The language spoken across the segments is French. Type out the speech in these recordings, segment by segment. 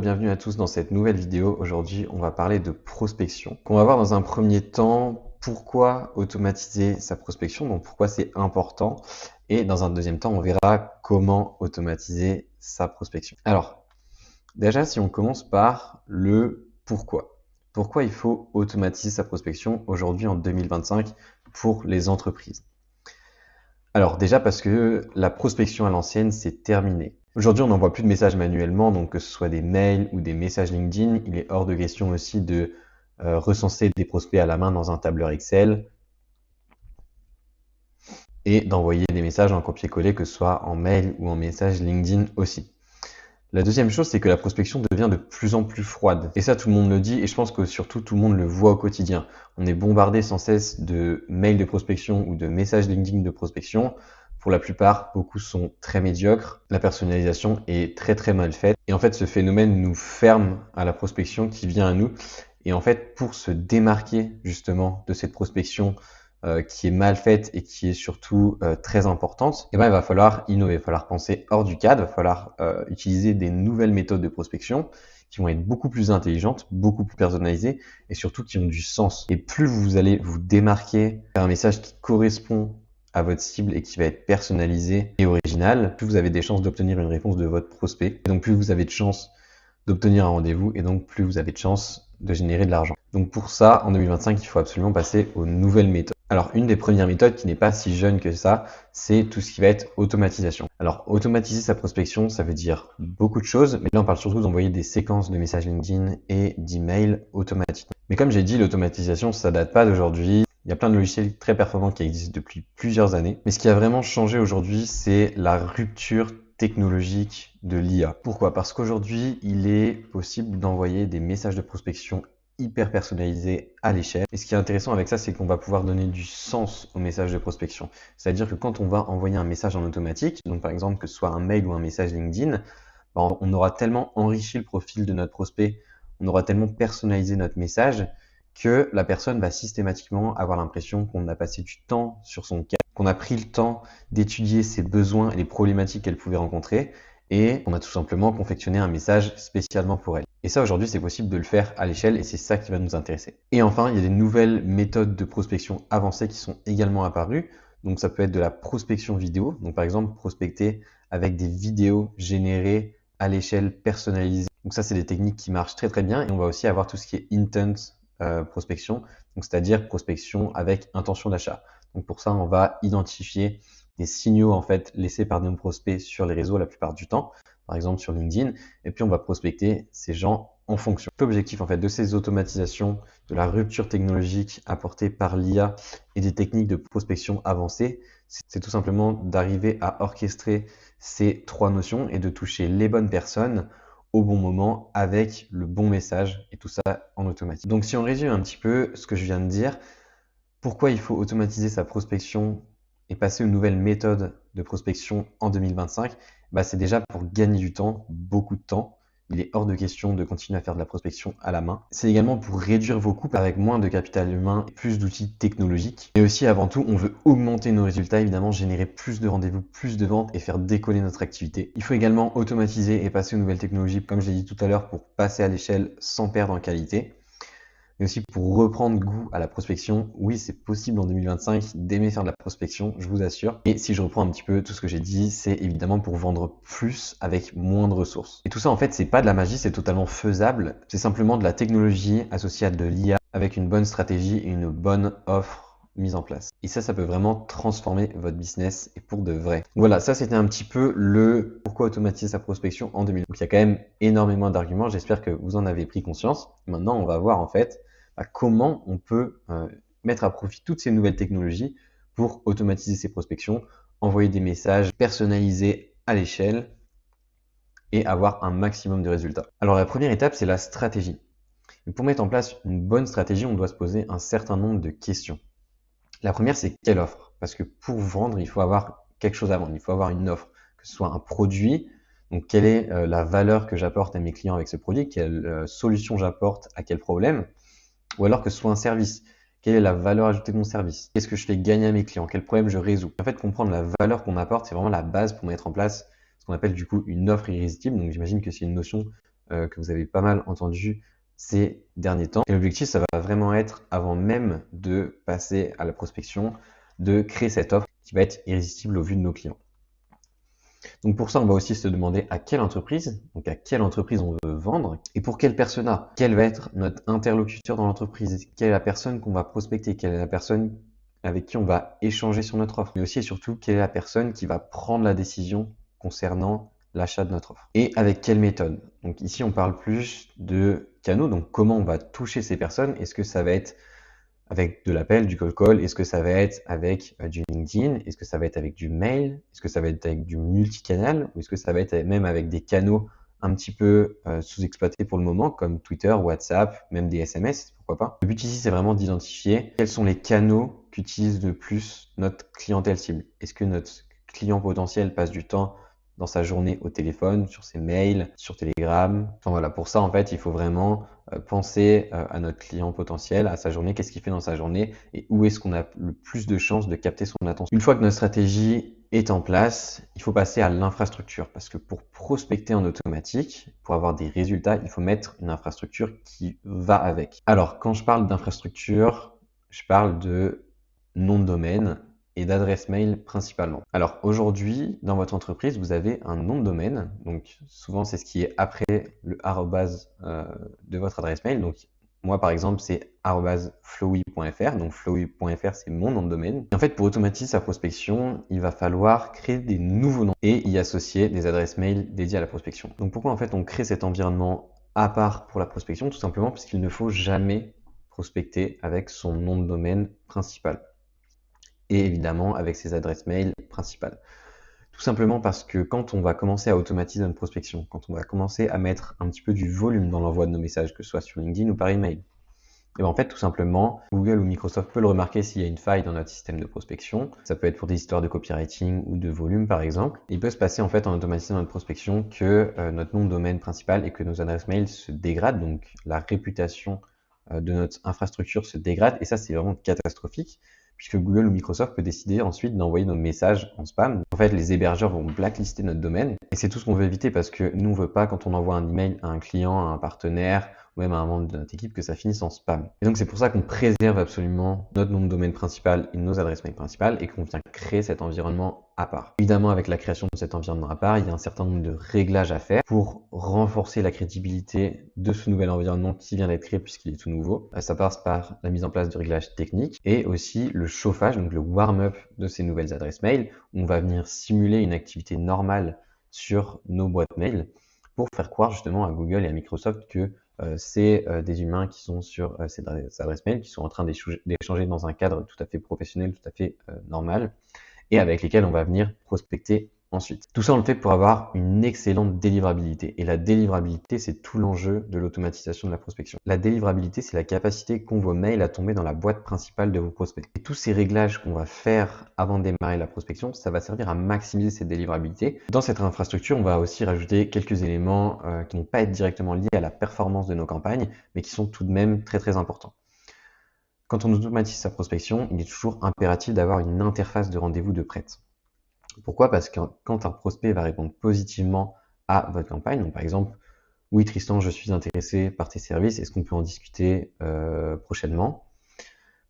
et bienvenue à tous dans cette nouvelle vidéo. Aujourd'hui, on va parler de prospection. On va voir dans un premier temps pourquoi automatiser sa prospection, donc pourquoi c'est important. Et dans un deuxième temps, on verra comment automatiser sa prospection. Alors, déjà, si on commence par le pourquoi. Pourquoi il faut automatiser sa prospection aujourd'hui en 2025 pour les entreprises? Alors déjà parce que la prospection à l'ancienne, c'est terminé. Aujourd'hui, on n'envoie plus de messages manuellement, donc que ce soit des mails ou des messages LinkedIn, il est hors de question aussi de recenser des prospects à la main dans un tableur Excel et d'envoyer des messages en copier-coller, que ce soit en mail ou en message LinkedIn aussi. La deuxième chose, c'est que la prospection devient de plus en plus froide. Et ça, tout le monde le dit, et je pense que surtout tout le monde le voit au quotidien. On est bombardé sans cesse de mails de prospection ou de messages LinkedIn de prospection. Pour la plupart, beaucoup sont très médiocres. La personnalisation est très très mal faite. Et en fait, ce phénomène nous ferme à la prospection qui vient à nous. Et en fait, pour se démarquer justement de cette prospection qui est mal faite et qui est surtout très importante, et ben, il va falloir innover, il va falloir penser hors du cadre, il va falloir utiliser des nouvelles méthodes de prospection qui vont être beaucoup plus intelligentes, beaucoup plus personnalisées et surtout qui ont du sens. Et plus vous allez vous démarquer, faire un message qui correspond à votre cible et qui va être personnalisé et original, plus vous avez des chances d'obtenir une réponse de votre prospect. Et donc plus vous avez de chances d'obtenir un rendez-vous et donc plus vous avez de chances de générer de l'argent. Donc pour ça, en 2025, il faut absolument passer aux nouvelles méthodes. Alors une des premières méthodes qui n'est pas si jeune que ça, c'est tout ce qui va être automatisation. Alors automatiser sa prospection, ça veut dire beaucoup de choses, mais là on parle surtout d'envoyer des séquences de messages LinkedIn et d'emails automatiquement. Mais comme j'ai dit, l'automatisation, ça date pas d'aujourd'hui. Il y a plein de logiciels très performants qui existent depuis plusieurs années. Mais ce qui a vraiment changé aujourd'hui, c'est la rupture technologique de l'IA. Pourquoi? Parce qu'aujourd'hui, il est possible d'envoyer des messages de prospection hyper personnalisés à l'échelle. Et ce qui est intéressant avec ça, c'est qu'on va pouvoir donner du sens au message de prospection. C'est-à-dire que quand on va envoyer un message en automatique, donc par exemple que ce soit un mail ou un message LinkedIn, on aura tellement enrichi le profil de notre prospect, on aura tellement personnalisé notre message que la personne va systématiquement avoir l'impression qu'on a passé du temps sur son cas, qu'on a pris le temps d'étudier ses besoins et les problématiques qu'elle pouvait rencontrer, et on a tout simplement confectionné un message spécialement pour elle. Et ça, aujourd'hui, c'est possible de le faire à l'échelle et c'est ça qui va nous intéresser. Et enfin, il y a des nouvelles méthodes de prospection avancées qui sont également apparues. Donc ça peut être de la prospection vidéo. Donc par exemple, prospecter avec des vidéos générées à l'échelle personnalisée. Donc ça, c'est des techniques qui marchent très très bien. Et on va aussi avoir tout ce qui est intent prospection, donc c'est-à-dire prospection avec intention d'achat. Donc pour ça, on va identifier des signaux en fait laissés par nos prospects sur les réseaux la plupart du temps, par exemple sur LinkedIn, et puis on va prospecter ces gens en fonction. L'objectif en fait de ces automatisations, de la rupture technologique apportée par l'IA et des techniques de prospection avancées, c'est tout simplement d'arriver à orchestrer ces trois notions et de toucher les bonnes personnes au bon moment avec le bon message et tout ça en automatique. Donc si on résume un petit peu ce que je viens de dire, pourquoi il faut automatiser sa prospection et passer aux nouvelles méthodes de prospection en 2025, c'est déjà pour gagner du temps, beaucoup de temps. Il est hors de question de continuer à faire de la prospection à la main. C'est également pour réduire vos coûts avec moins de capital humain et plus d'outils technologiques. Et aussi, avant tout, on veut augmenter nos résultats, évidemment, générer plus de rendez-vous, plus de ventes et faire décoller notre activité. Il faut également automatiser et passer aux nouvelles technologies, comme je l'ai dit tout à l'heure, pour passer à l'échelle sans perdre en qualité. Mais aussi pour reprendre goût à la prospection. Oui, c'est possible en 2025 d'aimer faire de la prospection, je vous assure. Et si je reprends un petit peu tout ce que j'ai dit, c'est évidemment pour vendre plus avec moins de ressources. Et tout ça, en fait, c'est pas de la magie, c'est totalement faisable. C'est simplement de la technologie associée à de l'IA avec une bonne stratégie et une bonne offre mise en place. Et ça peut vraiment transformer votre business et pour de vrai. Donc voilà, ça c'était un petit peu le pourquoi automatiser sa prospection en 2020. Donc il y a quand même énormément d'arguments, j'espère que vous en avez pris conscience. Maintenant, on va voir en fait comment on peut mettre à profit toutes ces nouvelles technologies pour automatiser ses prospections, envoyer des messages personnalisés à l'échelle et avoir un maximum de résultats. Alors la première étape, c'est la stratégie. Et pour mettre en place une bonne stratégie, on doit se poser un certain nombre de questions. La première, c'est quelle offre? Parce que pour vendre, il faut avoir quelque chose à vendre, il faut avoir une offre, que ce soit un produit. Donc, quelle est la valeur que j'apporte à mes clients avec ce produit? Quelle solution j'apporte à quel problème? Ou alors que ce soit un service. Quelle est la valeur ajoutée de mon service? Qu'est-ce que je fais gagner à mes clients? Quel problème je résous? En fait, comprendre la valeur qu'on apporte, c'est vraiment la base pour mettre en place ce qu'on appelle du coup une offre irrésistible. Donc, j'imagine que c'est une notion que vous avez pas mal entendu ces derniers temps. Et l'objectif, ça va vraiment être, avant même de passer à la prospection, de créer cette offre qui va être irrésistible au vu de nos clients. Donc pour ça, on va aussi se demander à quelle entreprise on veut vendre et pour quel persona. Quel va être notre interlocuteur dans l'entreprise? Quelle est la personne qu'on va prospecter? Quelle est la personne avec qui on va échanger sur notre offre? Mais aussi et surtout, quelle est la personne qui va prendre la décision concernant l'achat de notre offre? Et avec quelle méthode? Donc ici, on parle plus de canaux. Donc comment on va toucher ces personnes? Est-ce que ça va être avec de l'appel, du cold call? Est-ce que ça va être avec du LinkedIn? Est-ce que ça va être avec du mail? Est-ce que ça va être avec du multicanal? Ou est-ce que ça va être même avec des canaux un petit peu sous-exploités pour le moment, comme Twitter, WhatsApp, même des SMS, pourquoi pas? Le but ici, c'est vraiment d'identifier quels sont les canaux qu'utilise le plus notre clientèle cible. Est-ce que notre client potentiel passe du temps dans sa journée au téléphone, sur ses mails, sur Telegram? Enfin voilà, pour ça, en fait, il faut vraiment penser à notre client potentiel, à sa journée, qu'est-ce qu'il fait dans sa journée et où est-ce qu'on a le plus de chances de capter son attention. Une fois que notre stratégie est en place, il faut passer à l'infrastructure parce que pour prospecter en automatique, pour avoir des résultats, il faut mettre une infrastructure qui va avec. Alors, quand je parle d'infrastructure, je parle de nom de domaine et d'adresse mail principalement. Alors aujourd'hui, dans votre entreprise, vous avez un nom de domaine. Donc souvent, c'est ce qui est après le arrobase de votre adresse mail. Donc moi, par exemple, c'est @flowy.fr. Donc flowy.fr, c'est mon nom de domaine. Et en fait, pour automatiser sa prospection, il va falloir créer des nouveaux noms et y associer des adresses mail dédiées à la prospection. Donc pourquoi en fait on crée cet environnement à part pour la prospection? Tout simplement parce qu'il ne faut jamais prospecter avec son nom de domaine principal et évidemment avec ses adresses mail principales. Tout simplement parce que quand on va commencer à automatiser notre prospection, quand on va commencer à mettre un petit peu du volume dans l'envoi de nos messages, que ce soit sur LinkedIn ou par email, et bien en fait, tout simplement, Google ou Microsoft peut le remarquer s'il y a une faille dans notre système de prospection. Ça peut être pour des histoires de copywriting ou de volume, par exemple. Il peut se passer en fait en automatisant notre prospection que notre nom de domaine principal et que nos adresses mail se dégradent, donc la réputation de notre infrastructure se dégrade, et ça c'est vraiment catastrophique puisque Google ou Microsoft peut décider ensuite d'envoyer nos messages en spam. En fait, les hébergeurs vont blacklister notre domaine et c'est tout ce qu'on veut éviter parce que nous on veut pas, quand on envoie un email à un client, à un partenaire ou même à un membre de notre équipe, que ça finisse en spam. Et donc c'est pour ça qu'on préserve absolument notre nom de domaine principal et nos adresses mail principales et qu'on vient créer cet environnement à part. Évidemment, avec la création de cet environnement à part, il y a un certain nombre de réglages à faire pour renforcer la crédibilité de ce nouvel environnement qui vient d'être créé puisqu'il est tout nouveau. Ça passe par la mise en place de réglages techniques et aussi le chauffage, donc le warm-up de ces nouvelles adresses mail, où on va venir simuler une activité normale sur nos boîtes mail pour faire croire justement à Google et à Microsoft que c'est des humains qui sont sur ces adresses mail, qui sont en train d'échanger dans un cadre tout à fait professionnel, tout à fait normal, et avec lesquels on va venir prospecter ensuite. Tout ça, on le fait pour avoir une excellente délivrabilité. Et la délivrabilité, c'est tout l'enjeu de l'automatisation de la prospection. La délivrabilité, c'est la capacité qu'ont vos mails à tomber dans la boîte principale de vos prospects. Et tous ces réglages qu'on va faire avant de démarrer la prospection, ça va servir à maximiser cette délivrabilité. Dans cette infrastructure, on va aussi rajouter quelques éléments qui ne vont pas être directement liés à la performance de nos campagnes, mais qui sont tout de même très très importants. Quand on automatise sa prospection, il est toujours impératif d'avoir une interface de rendez-vous de prête. Pourquoi? Parce que quand un prospect va répondre positivement à votre campagne, donc par exemple, oui Tristan, je suis intéressé par tes services, est-ce qu'on peut en discuter prochainement?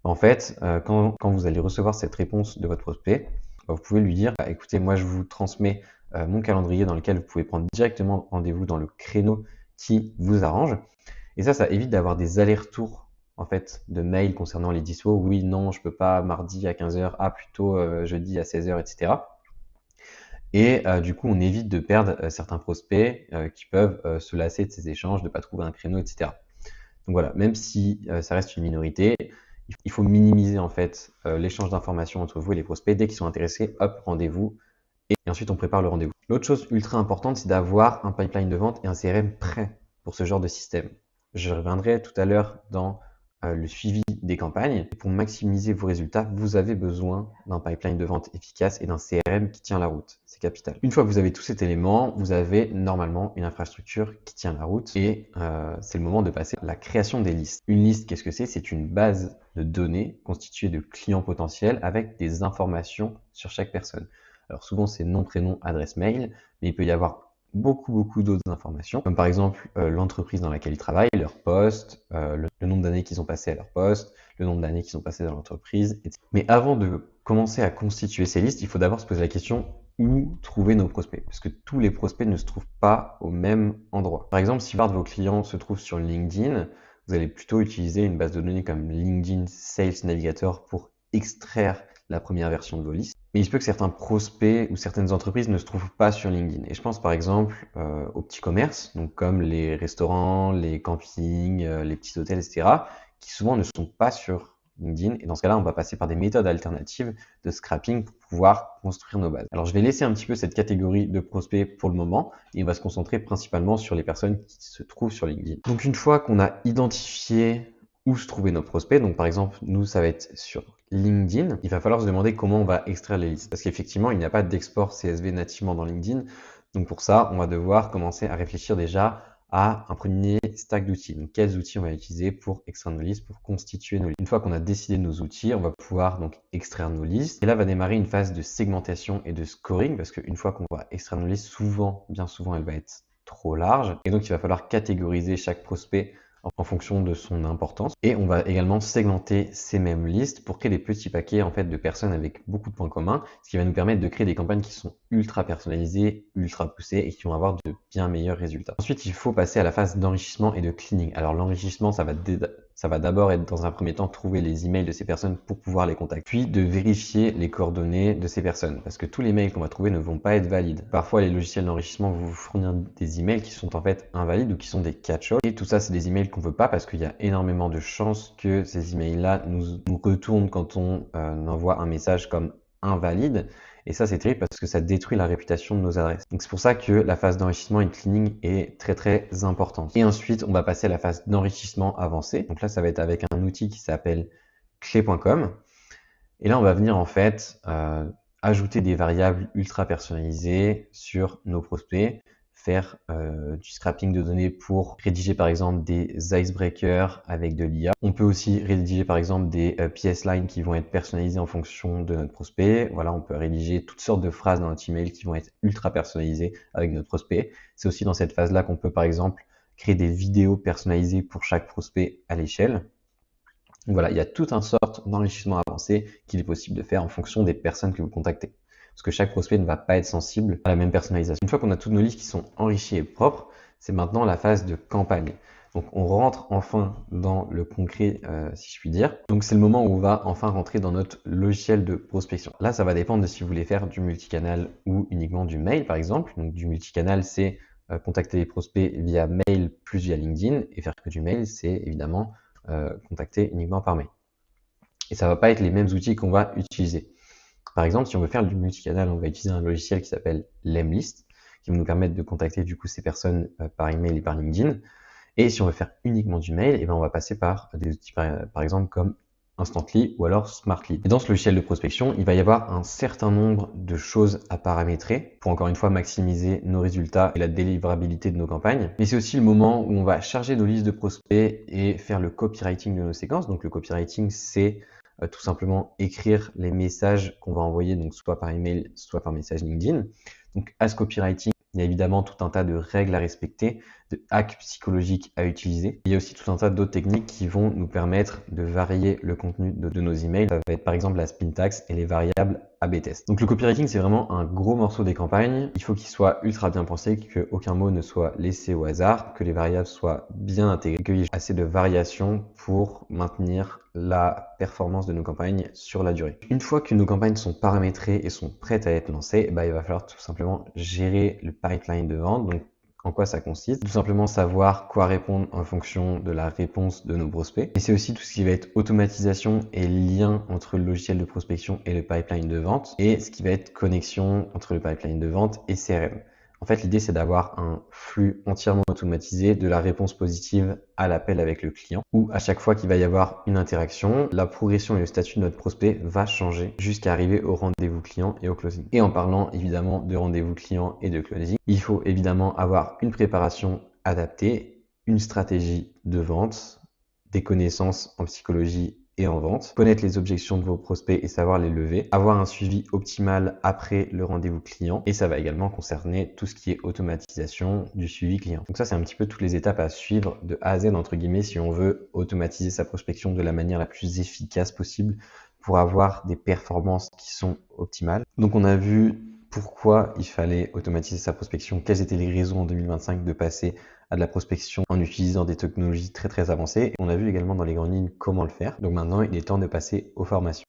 En fait, quand vous allez recevoir cette réponse de votre prospect, vous pouvez lui dire, écoutez, moi je vous transmets mon calendrier dans lequel vous pouvez prendre directement rendez-vous dans le créneau qui vous arrange. Et ça évite d'avoir des allers-retours en fait de mails concernant les dispos. Oui, non, je peux pas mardi à 15h, plutôt jeudi à 16h, etc. Et du coup, on évite de perdre certains prospects qui peuvent se lasser de ces échanges, de pas trouver un créneau, etc. Donc voilà, même si ça reste une minorité, il faut minimiser en fait l'échange d'informations entre vous et les prospects. Dès qu'ils sont intéressés, hop, rendez-vous. Et ensuite, on prépare le rendez-vous. L'autre chose ultra importante, c'est d'avoir un pipeline de vente et un CRM prêt pour ce genre de système. Je reviendrai tout à l'heure dans le suivi des campagnes. Pour maximiser vos résultats, vous avez besoin d'un pipeline de vente efficace et d'un CRM qui tient la route. C'est capital. Une fois que vous avez tous ces éléments, vous avez normalement une infrastructure qui tient la route et c'est le moment de passer à la création des listes. Une liste, qu'est-ce que c'est? C'est une base de données constituée de clients potentiels avec des informations sur chaque personne. Alors souvent c'est nom, prénom, adresse mail, mais il peut y avoir beaucoup d'autres informations, comme par exemple l'entreprise dans laquelle ils travaillent, leur poste, le nombre d'années qu'ils ont passé à leur poste, le nombre d'années qu'ils ont passé dans l'entreprise, etc. Mais avant de commencer à constituer ces listes, il faut d'abord se poser la question où trouver nos prospects, parce que tous les prospects ne se trouvent pas au même endroit. Par exemple, si la plupart de vos clients se trouvent sur LinkedIn, vous allez plutôt utiliser une base de données comme LinkedIn Sales Navigator pour extraire la première version de vos listes. Mais il se peut que certains prospects ou certaines entreprises ne se trouvent pas sur LinkedIn. Et je pense par exemple aux petits commerces, donc comme les restaurants, les campings, les petits hôtels, etc., qui souvent ne sont pas sur LinkedIn. Et dans ce cas-là, on va passer par des méthodes alternatives de scrapping pour pouvoir construire nos bases. Alors je vais laisser un petit peu cette catégorie de prospects pour le moment et on va se concentrer principalement sur les personnes qui se trouvent sur LinkedIn. Donc une fois qu'on a identifié où se trouver nos prospects, donc par exemple nous ça va être sur LinkedIn, il va falloir se demander comment on va extraire les listes. Parce qu'effectivement, il n'y a pas d'export CSV nativement dans LinkedIn. Donc pour ça, on va devoir commencer à réfléchir déjà à un premier stack d'outils. Donc quels outils on va utiliser pour extraire nos listes, pour constituer nos listes. Une fois qu'on a décidé de nos outils, on va pouvoir donc extraire nos listes. Et là va démarrer une phase de segmentation et de scoring, parce qu'une fois qu'on va extraire nos listes, souvent, bien souvent, elle va être trop large. Et donc il va falloir catégoriser chaque prospect en fonction de son importance. Et on va également segmenter ces mêmes listes pour créer des petits paquets en fait de personnes avec beaucoup de points communs, ce qui va nous permettre de créer des campagnes qui sont ultra personnalisées, ultra poussées et qui vont avoir de bien meilleurs résultats. Ensuite, il faut passer à la phase d'enrichissement et de cleaning. Alors l'enrichissement, ça va d'abord être dans un premier temps trouver les emails de ces personnes pour pouvoir les contacter, puis de vérifier les coordonnées de ces personnes, parce que tous les mails qu'on va trouver ne vont pas être valides. Parfois, les logiciels d'enrichissement vont vous fournir des emails qui sont en fait invalides ou qui sont des catch-all, et tout ça, c'est des emails qu'on veut pas parce qu'il y a énormément de chances que ces emails-là nous retournent quand on envoie un message comme invalide. Et ça, c'est terrible parce que ça détruit la réputation de nos adresses. Donc c'est pour ça que la phase d'enrichissement et de cleaning est très importante. Et ensuite, on va passer à la phase d'enrichissement avancé. Donc là, ça va être avec un outil qui s'appelle clé.com. Et là, on va venir en fait ajouter des variables ultra personnalisées sur nos prospects, faire du scrapping de données pour rédiger par exemple des icebreakers avec de l'IA. On peut aussi rédiger par exemple des PS lines qui vont être personnalisées en fonction de notre prospect. Voilà, on peut rédiger toutes sortes de phrases dans notre email qui vont être ultra personnalisées avec notre prospect. C'est aussi dans cette phase-là qu'on peut par exemple créer des vidéos personnalisées pour chaque prospect à l'échelle. Donc voilà, il y a tout un sorte d'enrichissement avancé qu'il est possible de faire en fonction des personnes que vous contactez. Parce que chaque prospect ne va pas être sensible à la même personnalisation. Une fois qu'on a toutes nos listes qui sont enrichies et propres, c'est maintenant la phase de campagne. Donc on rentre enfin dans le concret, si je puis dire. Donc c'est le moment où on va enfin rentrer dans notre logiciel de prospection. Là, ça va dépendre de si vous voulez faire du multicanal ou uniquement du mail, par exemple. Donc du multicanal, c'est contacter les prospects via mail plus via LinkedIn. Et faire que du mail, c'est évidemment contacter uniquement par mail. Et ça va pas être les mêmes outils qu'on va utiliser. Par exemple, si on veut faire du multicanal, on va utiliser un logiciel qui s'appelle Lemlist, qui va nous permettre de contacter du coup ces personnes par email et par LinkedIn. Et si on veut faire uniquement du mail, et ben on va passer par des outils par exemple comme Instantly ou alors Smartly. Et dans ce logiciel de prospection, il va y avoir un certain nombre de choses à paramétrer pour encore une fois maximiser nos résultats et la délivrabilité de nos campagnes. Mais c'est aussi le moment où on va charger nos listes de prospects et faire le copywriting de nos séquences. Donc le copywriting, c'est tout simplement écrire les messages qu'on va envoyer, donc soit par email, soit par message LinkedIn. Donc à ce copywriting, il y a évidemment tout un tas de règles à respecter, de hacks psychologiques à utiliser. Il y a aussi tout un tas d'autres techniques qui vont nous permettre de varier le contenu de nos emails. Ça va être par exemple la spin tax et les variables A/B test. Donc le copywriting, c'est vraiment un gros morceau des campagnes. Il faut qu'il soit ultra bien pensé, qu'aucun mot ne soit laissé au hasard, que les variables soient bien intégrées, qu'il y ait assez de variations pour maintenir la performance de nos campagnes sur la durée. Une fois que nos campagnes sont paramétrées et sont prêtes à être lancées, il va falloir tout simplement gérer le pipeline de vente. Donc en quoi ça consiste? Tout simplement savoir quoi répondre en fonction de la réponse de nos prospects. Et c'est aussi tout ce qui va être automatisation et lien entre le logiciel de prospection et le pipeline de vente, et ce qui va être connexion entre le pipeline de vente et CRM. En fait, l'idée, c'est d'avoir un flux entièrement automatisé de la réponse positive à l'appel avec le client, où à chaque fois qu'il va y avoir une interaction, la progression et le statut de notre prospect va changer jusqu'à arriver au rendez-vous client et au closing. Et en parlant évidemment de rendez-vous client et de closing, il faut évidemment avoir une préparation adaptée, une stratégie de vente, des connaissances en psychologie et en vente, connaître les objections de vos prospects et savoir les lever, avoir un suivi optimal après le rendez-vous client, et ça va également concerner tout ce qui est automatisation du suivi client. Donc ça, c'est un petit peu toutes les étapes à suivre de A à Z, entre guillemets, si on veut automatiser sa prospection de la manière la plus efficace possible pour avoir des performances qui sont optimales. Donc on a vu pourquoi il fallait automatiser sa prospection, quelles étaient les raisons en 2025 de passer à de la prospection en utilisant des technologies très avancées. On a vu également dans les grandes lignes comment le faire. Donc maintenant, il est temps de passer aux formations.